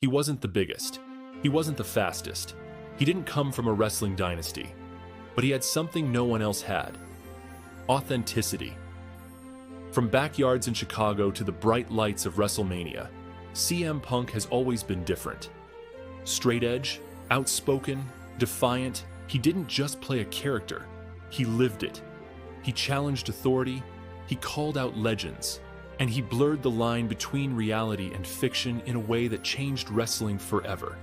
He wasn't the biggest. He wasn't the fastest. He didn't come from a wrestling dynasty. But he had something no one else had. Authenticity. From backyards in Chicago to the bright lights of WrestleMania, CM Punk has always been different. Straight edge, outspoken, defiant, he didn't just play a character, he lived it. He challenged authority, he called out legends, and he blurred the line between reality and fiction in a way that changed wrestling forever.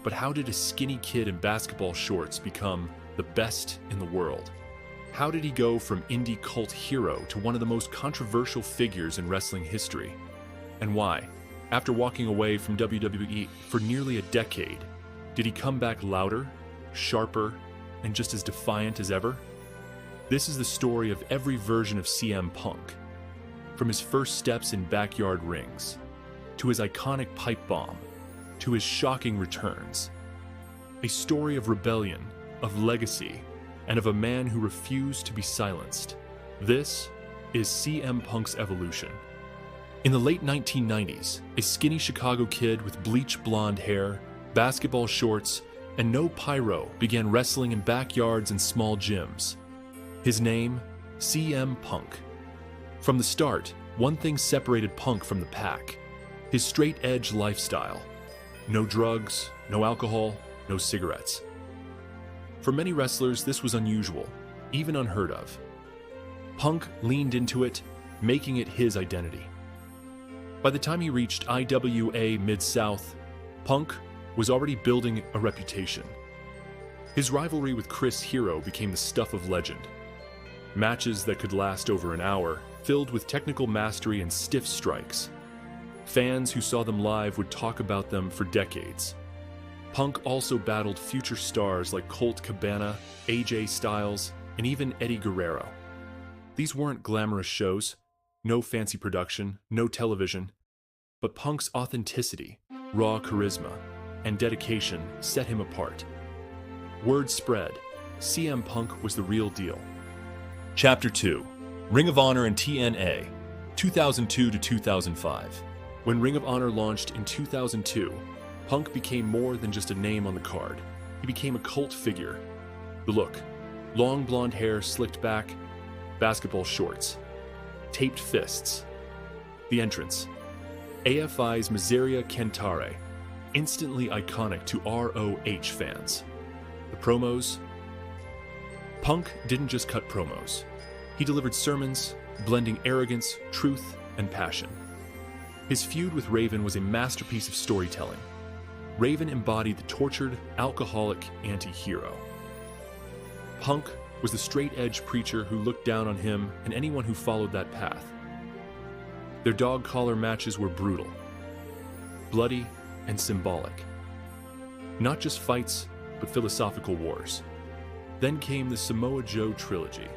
But how did a skinny kid in basketball shorts become the best in the world? How did he go from indie cult hero to one of the most controversial figures in wrestling history? And why, after walking away from WWE for nearly a decade, did he come back louder, sharper, and just as defiant as ever? This is the story of every version of CM Punk. From his first steps in backyard rings, to his iconic pipe bomb, to his shocking returns. A story of rebellion, of legacy, and of a man who refused to be silenced. This is CM Punk's evolution. In the late 1990s, a skinny Chicago kid with bleach blonde hair, basketball shorts, and no pyro began wrestling in backyards and small gyms. His name, CM Punk. From the start, one thing separated Punk from the pack: his straight-edge lifestyle. No drugs, no alcohol, no cigarettes. For many wrestlers, this was unusual, even unheard of. Punk leaned into it, making it his identity. By the time he reached IWA Mid-South, Punk was already building a reputation. His rivalry with Chris Hero became the stuff of legend. Matches that could last over an hour, filled with technical mastery and stiff strikes. Fans who saw them live would talk about them for decades. Punk also battled future stars like Colt Cabana, AJ Styles, and even Eddie Guerrero. These weren't glamorous shows, no fancy production, no television, but Punk's authenticity, raw charisma, and dedication set him apart. Word spread, CM Punk was the real deal. Chapter 2, Ring of Honor and TNA, 2002 to 2005. When Ring of Honor launched in 2002, Punk became more than just a name on the card. He became a cult figure. The look: long blonde hair slicked back, basketball shorts, taped fists. The entrance: AFI's Miseria Cantare, instantly iconic to ROH fans. The promos: Punk didn't just cut promos. He delivered sermons, blending arrogance, truth, and passion. His feud with Raven was a masterpiece of storytelling. Raven embodied the tortured, alcoholic anti-hero. Punk was the straight-edge preacher who looked down on him and anyone who followed that path. Their dog collar matches were brutal, bloody, and symbolic. Not just fights, but philosophical wars. Then came the Samoa Joe trilogy,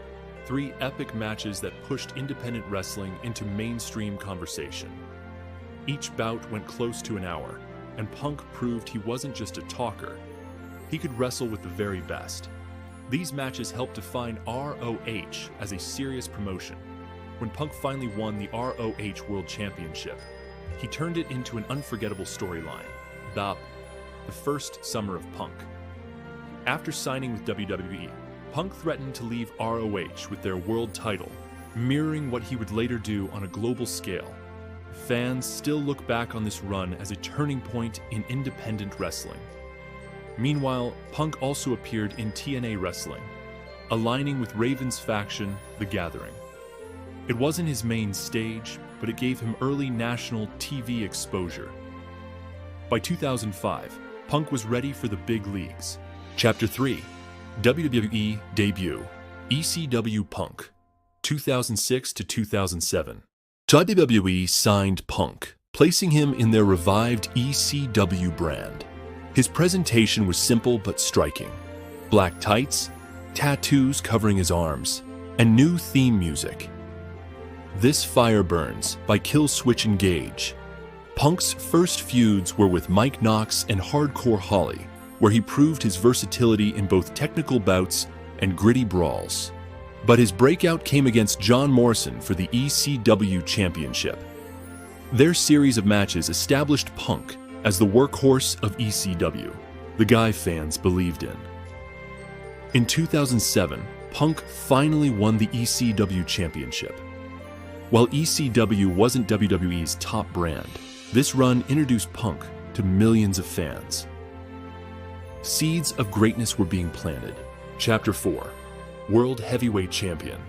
3 epic matches that pushed independent wrestling into mainstream conversation. Each bout went close to an hour, and Punk proved he wasn't just a talker. He could wrestle with the very best. These matches helped define ROH as a serious promotion. When Punk finally won the ROH World Championship, he turned it into an unforgettable storyline, the first summer of Punk. After signing with WWE, Punk threatened to leave ROH with their world title, mirroring what he would later do on a global scale. Fans still look back on this run as a turning point in independent wrestling. Meanwhile, Punk also appeared in TNA wrestling, aligning with Raven's faction, The Gathering. It wasn't his main stage, but it gave him early national TV exposure. By 2005, Punk was ready for the big leagues. Chapter 3, WWE Debut, ECW Punk, 2006 to 2007. WWE signed Punk, placing him in their revived ECW brand. His presentation was simple but striking. Black tights, tattoos covering his arms, and new theme music. This Fire Burns by Killswitch Engage. Punk's first feuds were with Mike Knox and Hardcore Holly, where he proved his versatility in both technical bouts and gritty brawls. But his breakout came against John Morrison for the ECW Championship. Their series of matches established Punk as the workhorse of ECW, the guy fans believed in. In 2007, Punk finally won the ECW Championship. While ECW wasn't WWE's top brand, this run introduced Punk to millions of fans. Seeds of greatness were being planted. Chapter 4, World Heavyweight Champion,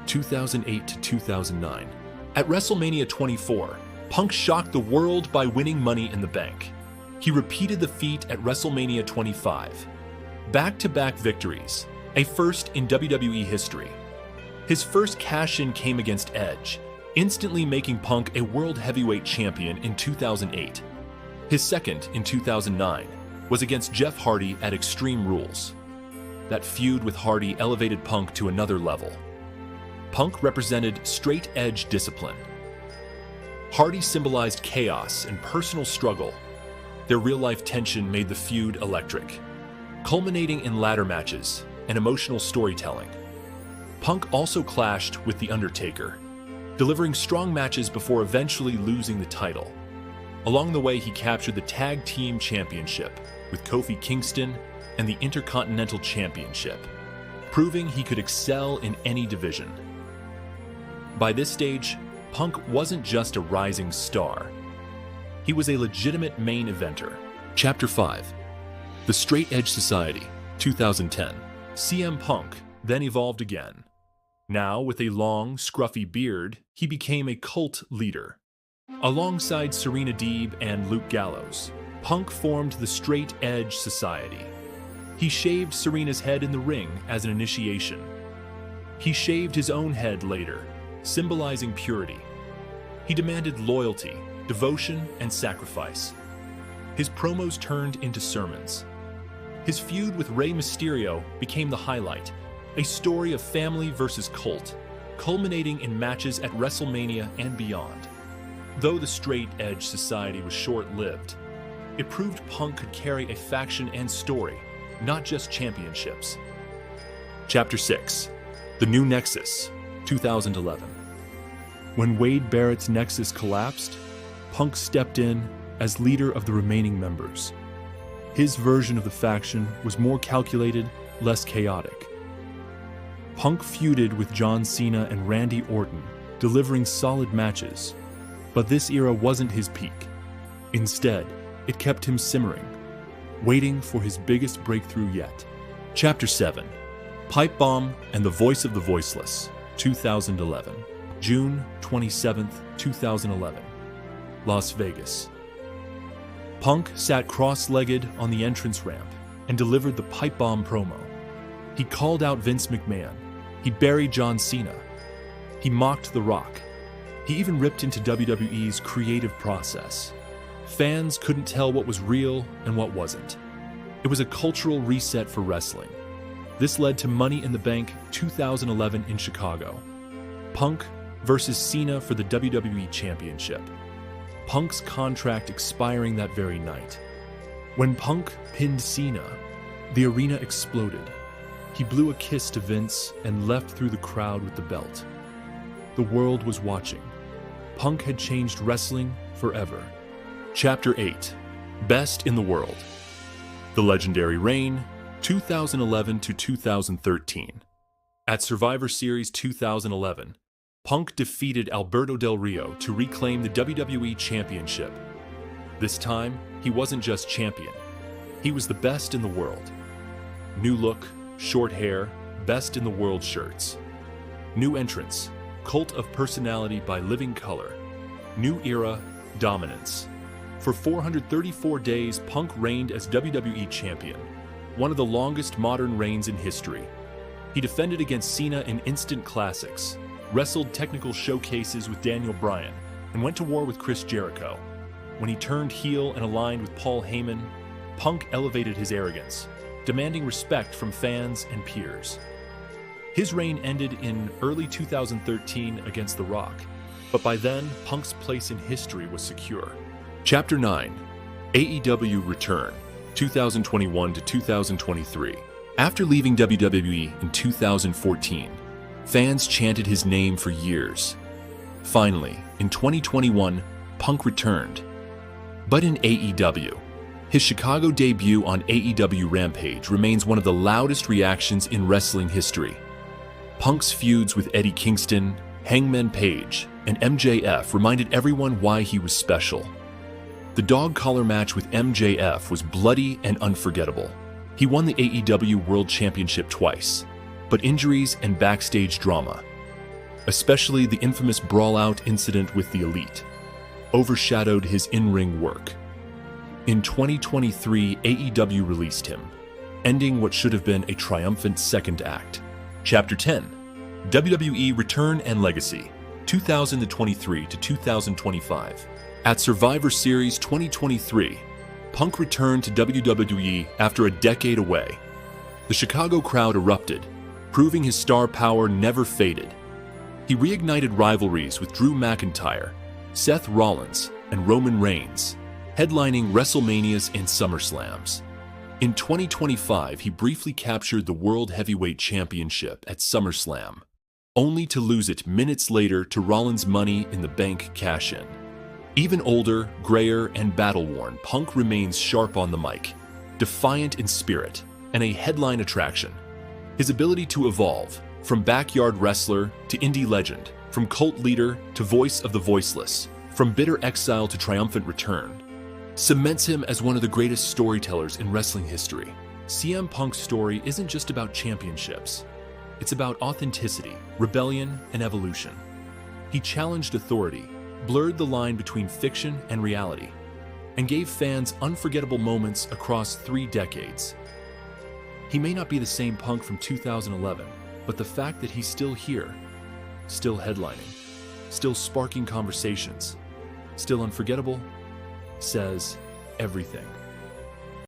2008 to 2009. At WrestleMania 24, Punk shocked the world by winning Money in the Bank. He repeated the feat at WrestleMania 25. Back-to-back victories, a first in WWE history. His first cash-in came against Edge, instantly making Punk a World Heavyweight Champion in 2008. His second, in 2009, was against Jeff Hardy at Extreme Rules. That feud with Hardy elevated Punk to another level. Punk represented straight edge discipline. Hardy symbolized chaos and personal struggle. Their real-life tension made the feud electric, culminating in ladder matches and emotional storytelling. Punk also clashed with The Undertaker, delivering strong matches before eventually losing the title. Along the way, he captured the Tag Team Championship with Kofi Kingston and the Intercontinental Championship, proving he could excel in any division. By this stage, Punk wasn't just a rising star. He was a legitimate main eventer. Chapter 5, The Straight Edge Society, 2010. CM Punk then evolved again. Now, with a long, scruffy beard, he became a cult leader. Alongside Serena Deeb and Luke Gallows, Punk formed the Straight Edge Society. He shaved Serena's head in the ring as an initiation. He shaved his own head later, symbolizing purity. He demanded loyalty, devotion, and sacrifice. His promos turned into sermons. His feud with Rey Mysterio became the highlight, a story of family versus cult, culminating in matches at WrestleMania and beyond. Though the Straight Edge Society was short-lived, it proved Punk could carry a faction and story, not just championships. Chapter 6, The New Nexus, 2011. When Wade Barrett's Nexus collapsed, Punk stepped in as leader of the remaining members. His version of the faction was more calculated, less chaotic. Punk feuded with John Cena and Randy Orton, delivering solid matches. But this era wasn't his peak. Instead, it kept him simmering, waiting for his biggest breakthrough yet. Chapter 7, Pipe Bomb and the Voice of the Voiceless, 2011. June 27, 2011. Las Vegas. Punk sat cross-legged on the entrance ramp and delivered the Pipe Bomb promo. He called out Vince McMahon. He buried John Cena. He mocked The Rock. He even ripped into WWE's creative process. Fans couldn't tell what was real and what wasn't. It was a cultural reset for wrestling. This led to Money in the Bank 2011 in Chicago. Punk versus Cena for the WWE Championship. Punk's contract expiring that very night. When Punk pinned Cena, the arena exploded. He blew a kiss to Vince and left through the crowd with the belt. The world was watching. Punk had changed wrestling forever. Chapter 8, Best in the World. The Legendary Reign, 2011 to 2013. At Survivor Series 2011, Punk defeated Alberto Del Rio to reclaim the WWE Championship. This time, he wasn't just champion. He was the best in the world. New look, short hair, best in the world shirts. New entrance, Cult of Personality by Living Color. New era, dominance. For 434 days, Punk reigned as WWE Champion, one of the longest modern reigns in history. He defended against Cena in instant classics, wrestled technical showcases with Daniel Bryan, and went to war with Chris Jericho. When he turned heel and aligned with Paul Heyman, Punk elevated his arrogance, demanding respect from fans and peers. His reign ended in early 2013 against The Rock, but by then, Punk's place in history was secure. Chapter 9, AEW Return, 2021 to 2023. After leaving WWE in 2014, fans chanted his name for years. Finally, in 2021, Punk returned. But in AEW, his Chicago debut on AEW Rampage remains one of the loudest reactions in wrestling history. Punk's feuds with Eddie Kingston, Hangman Page, and MJF reminded everyone why he was special. The dog collar match with MJF was bloody and unforgettable. He won the AEW World Championship twice, but injuries and backstage drama, especially the infamous brawl-out incident with the Elite, overshadowed his in-ring work. In 2023, AEW released him, ending what should have been a triumphant second act. Chapter 10, WWE Return and Legacy, 2023 to 2025. At Survivor Series 2023, Punk returned to WWE after a decade away. The Chicago crowd erupted, proving his star power never faded. He reignited rivalries with Drew McIntyre, Seth Rollins, and Roman Reigns, headlining WrestleManias and SummerSlams. In 2025, he briefly captured the World Heavyweight Championship at SummerSlam, only to lose it minutes later to Rollins' Money in the Bank cash-in. Even older, grayer, and battle-worn, Punk remains sharp on the mic, defiant in spirit, and a headline attraction. His ability to evolve, from backyard wrestler to indie legend, from cult leader to voice of the voiceless, from bitter exile to triumphant return, cements him as one of the greatest storytellers in wrestling history. CM Punk's story isn't just about championships. It's about authenticity, rebellion, and evolution. He challenged authority, blurred the line between fiction and reality, and gave fans unforgettable moments across 3 decades. He may not be the same Punk from 2011, but the fact that he's still here, still headlining, still sparking conversations, still unforgettable, says everything.